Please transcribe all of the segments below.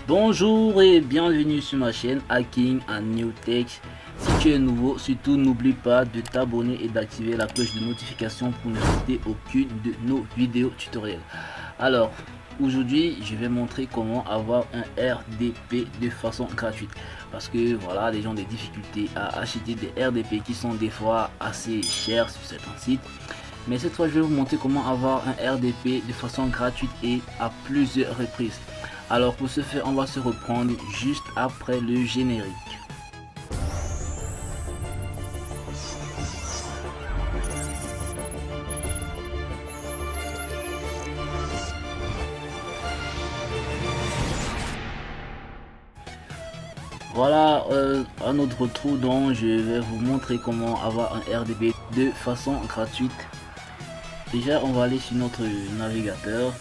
Bonjour et bienvenue sur ma chaîne Hacking and New Tech. Si tu es nouveau, surtout n'oublie pas de t'abonner et d'activer la cloche de notification pour ne rater aucune de nos vidéos tutoriels. Alors, aujourd'hui, je vais montrer comment avoir un RDP de façon gratuite. Parce que voilà, les gens ont des difficultés à acheter des RDP qui sont des fois assez chers sur certains sites. Mais cette fois, je vais vous montrer comment avoir un RDP de façon gratuite et à plusieurs reprises. Alors pour ce faire, on va se reprendre juste après le générique. Voilà, à notre retour, donc je vais vous montrer comment avoir un RDP de façon gratuite. Déjà, on va aller sur notre navigateur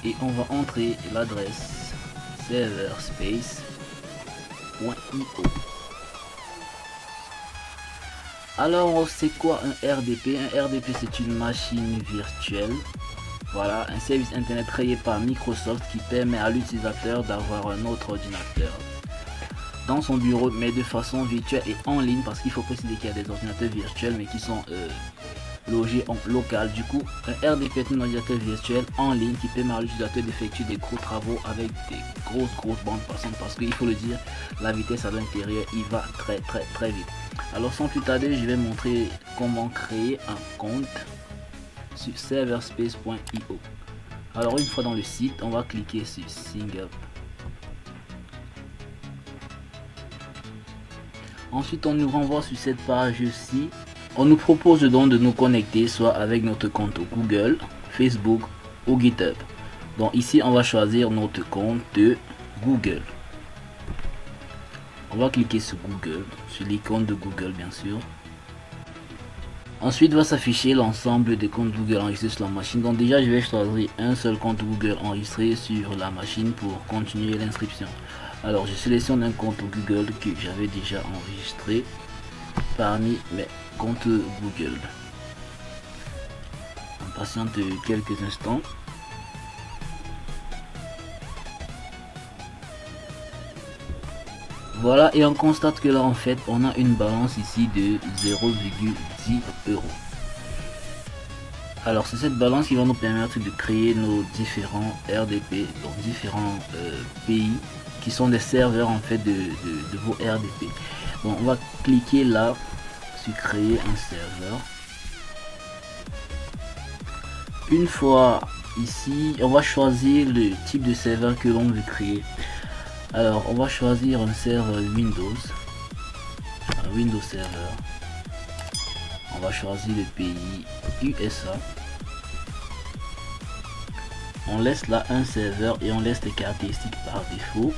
et on va entrer l'adresse serverspace.io. Alors, c'est quoi un RDP? Un RDP, c'est une machine virtuelle. Voilà, un service internet créé par Microsoft qui permet à l'utilisateur d'avoir un autre ordinateur dans son bureau, mais de façon virtuelle et en ligne, parce qu'il faut préciser qu'il y a des ordinateurs virtuels mais qui sont logés en local. Du coup, un RDP est un ordinateur virtuel en ligne qui permet à l'utilisateur d'effectuer des gros travaux avec des grosses bandes passantes, parce qu'il faut le dire, la vitesse à l'intérieur il va très vite. Alors sans plus tarder, je vais montrer comment créer un compte sur serverspace.io. Alors une fois dans le site, on va cliquer sur Sign Up. Ensuite, on nous renvoie sur cette page-ci. On nous propose donc de nous connecter soit avec notre compte Google, Facebook ou GitHub. Donc ici, on va choisir notre compte de Google. On va cliquer sur Google, sur l'icône de Google bien sûr. Ensuite va s'afficher l'ensemble des comptes Google enregistrés sur la machine. Donc déjà je vais choisir un seul compte Google enregistré sur la machine pour continuer l'inscription. Alors je sélectionne un compte Google que j'avais déjà enregistré parmi mes comptes Google. On patiente quelques instants. Voilà, et on constate que là en fait on a une balance ici de 0,10 euros. Alors c'est cette balance qui va nous permettre de créer nos différents RDP, donc différents pays qui sont des serveurs en fait de vos RDP. Bon, on va cliquer là sur créer un serveur. Une fois ici, on va choisir le type de serveur que l'on veut créer. Alors on va choisir un serveur Windows, un Windows Server. On va choisir le pays USA. On laisse là un serveur et on laisse les caractéristiques par défaut.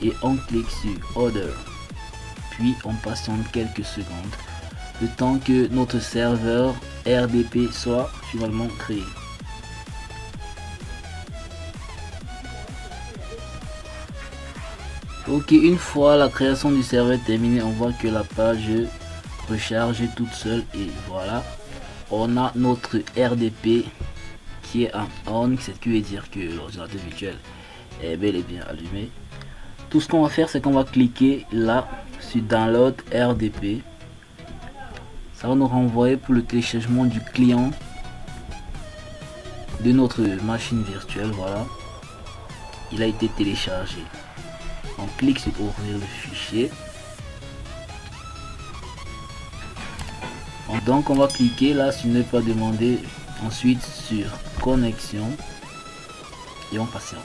Et on clique sur Order. Puis on patiente quelques secondes. Le temps que notre serveur RDP soit finalement créé. Ok, une fois la création du serveur terminée, on voit que la page recharge toute seule et voilà, on a notre RDP qui est en on, ce qui veut dire que l'ordinateur virtuel est bel et bien allumé. Tout ce qu'on va faire, c'est qu'on va cliquer là sur Download RDP. Ça va nous renvoyer pour le téléchargement du client de notre machine virtuelle. Voilà, il a été téléchargé. On clique sur ouvrir le fichier. Donc on va cliquer là sur ne pas demander, ensuite sur connexion et on patiente.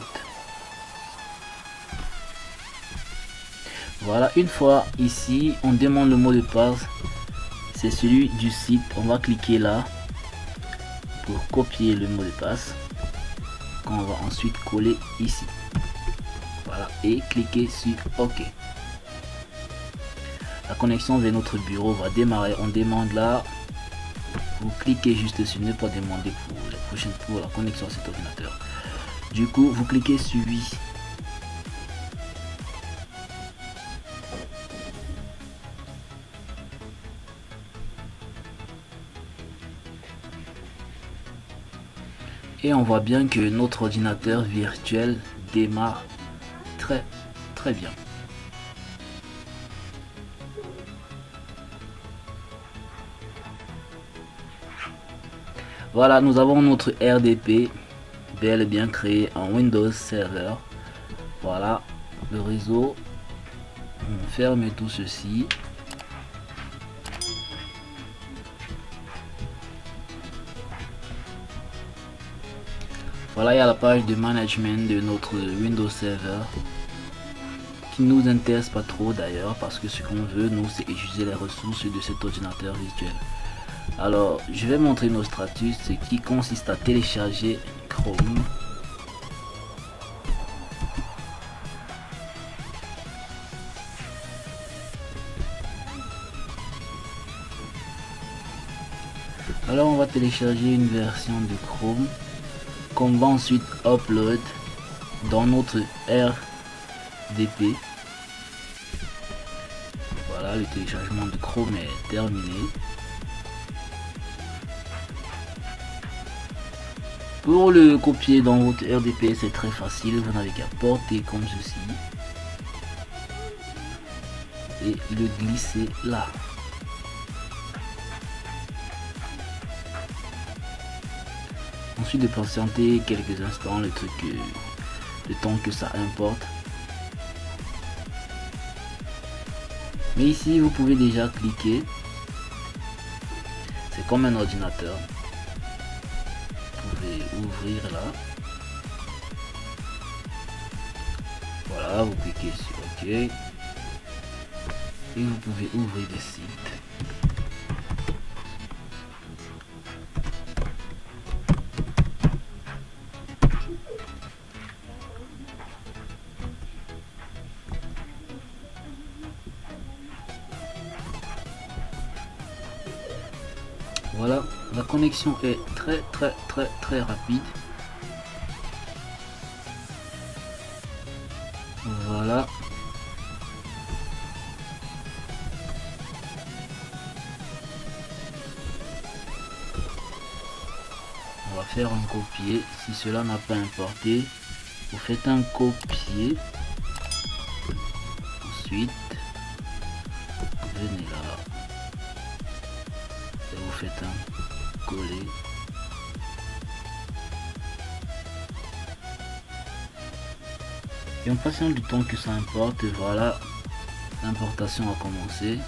Voilà, une fois ici on demande le mot de passe, c'est celui du site. On va cliquer là pour copier le mot de passe qu'on va ensuite coller ici. Voilà, et cliquer sur OK. La connexion vers notre bureau va démarrer. On demande là, vous cliquez juste sur ne pas demander pour les prochaines pour la connexion à cet ordinateur. Du coup, vous cliquez sur oui. Et on voit bien que notre ordinateur virtuel démarre très bien. Voilà, nous avons notre RDP bel et bien créé en Windows Server. Voilà le réseau. On ferme tout ceci. Voilà, il y a la page de management de notre Windows Server qui nous intéresse pas trop d'ailleurs, parce que ce qu'on veut nous c'est utiliser les ressources de cet ordinateur virtuel. Alors je vais montrer nos stratus, ce qui consiste à télécharger Chrome. Alors on va télécharger une version de Chrome qu'on va ensuite upload dans notre RDP. Voilà, le téléchargement de Chrome est terminé. Pour le copier dans votre RDP, c'est très facile, vous n'avez qu'à porter comme ceci et le glisser là. Ensuite de patienter quelques instants, le temps que ça importe. Mais ici vous pouvez déjà cliquer, c'est comme un ordinateur. Vous pouvez ouvrir là, voilà, vous cliquez sur OK et vous pouvez ouvrir des sites. Voilà, la connexion est très rapide. Voilà. On va faire un copier. Si cela n'a pas importé, vous faites un copier. Ensuite, venez là. Et vous faites un coller. Et en patiente du temps que ça importe, voilà, l'importation a commencé.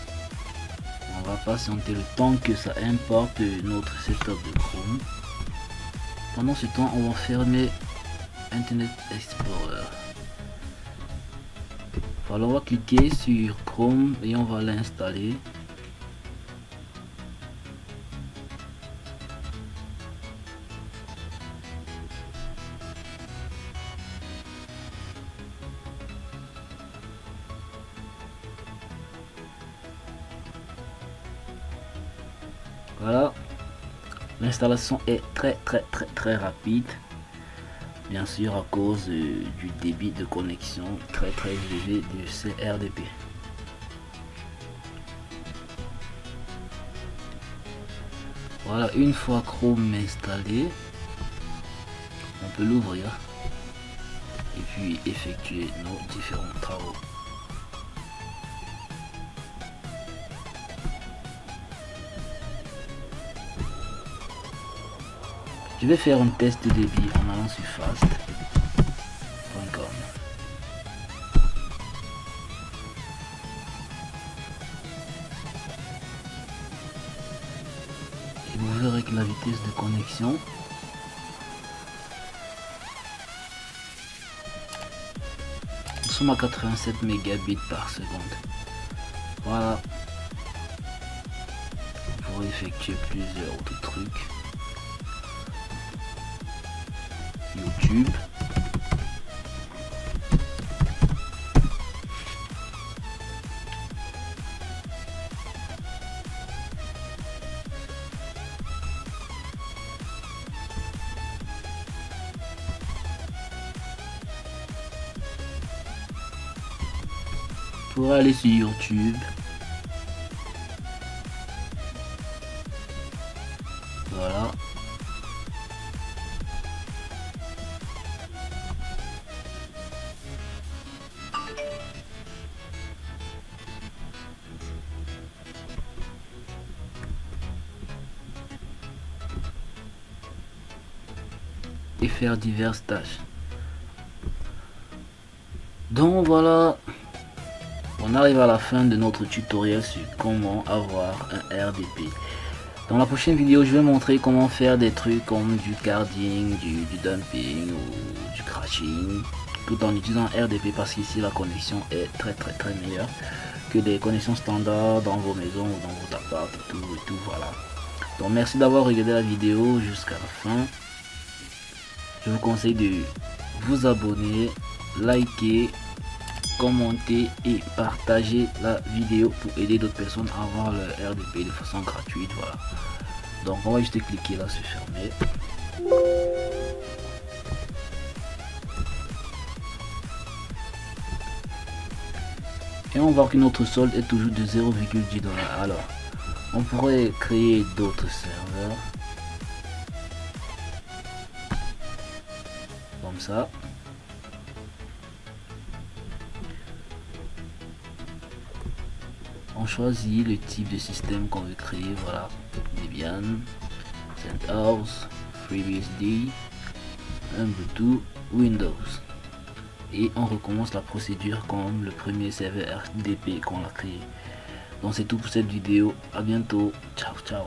On va patienter le temps que ça importe notre setup de Chrome. Pendant ce temps, on va fermer Internet Explorer. Voilà, on va cliquer sur Chrome et on va l'installer. Voilà, l'installation est très rapide, bien sûr à cause du débit de connexion très élevé de ce RDP. Voilà, une fois Chrome installé, on peut l'ouvrir et puis effectuer nos différents travaux. Je vais faire un test de débit en allant sur fast.com. Et vous verrez que la vitesse de connexion nous sommes à 87 mégabits par seconde. Voilà. Pour effectuer plusieurs autres trucs. YouTube. Pour aller sur YouTube. Voilà. et faire diverses tâches. Donc voilà, on arrive à la fin de notre tutoriel sur comment avoir un RDP. Dans la prochaine vidéo, je vais montrer comment faire des trucs comme du carding, du dumping ou du crashing, tout en utilisant RDP, parce qu'ici la connexion est très meilleure que des connexions standards dans vos maisons ou dans vos apparts et tout, voilà. Donc merci d'avoir regardé la vidéo jusqu'à la fin. Je vous conseille de vous abonner, liker, commenter et partager la vidéo pour aider d'autres personnes à avoir le RDP de façon gratuite. Voilà. Donc on va juste cliquer là sur fermer. Et on voit que notre solde est toujours de 0,10 $. Alors on pourrait créer d'autres serveurs comme ça. On choisit le type de système qu'on veut créer, voilà, Debian, CentOS, FreeBSD, Ubuntu, Windows. Et on recommence la procédure comme le premier serveur RDP qu'on a créé. Donc c'est tout pour cette vidéo, à bientôt, ciao ciao.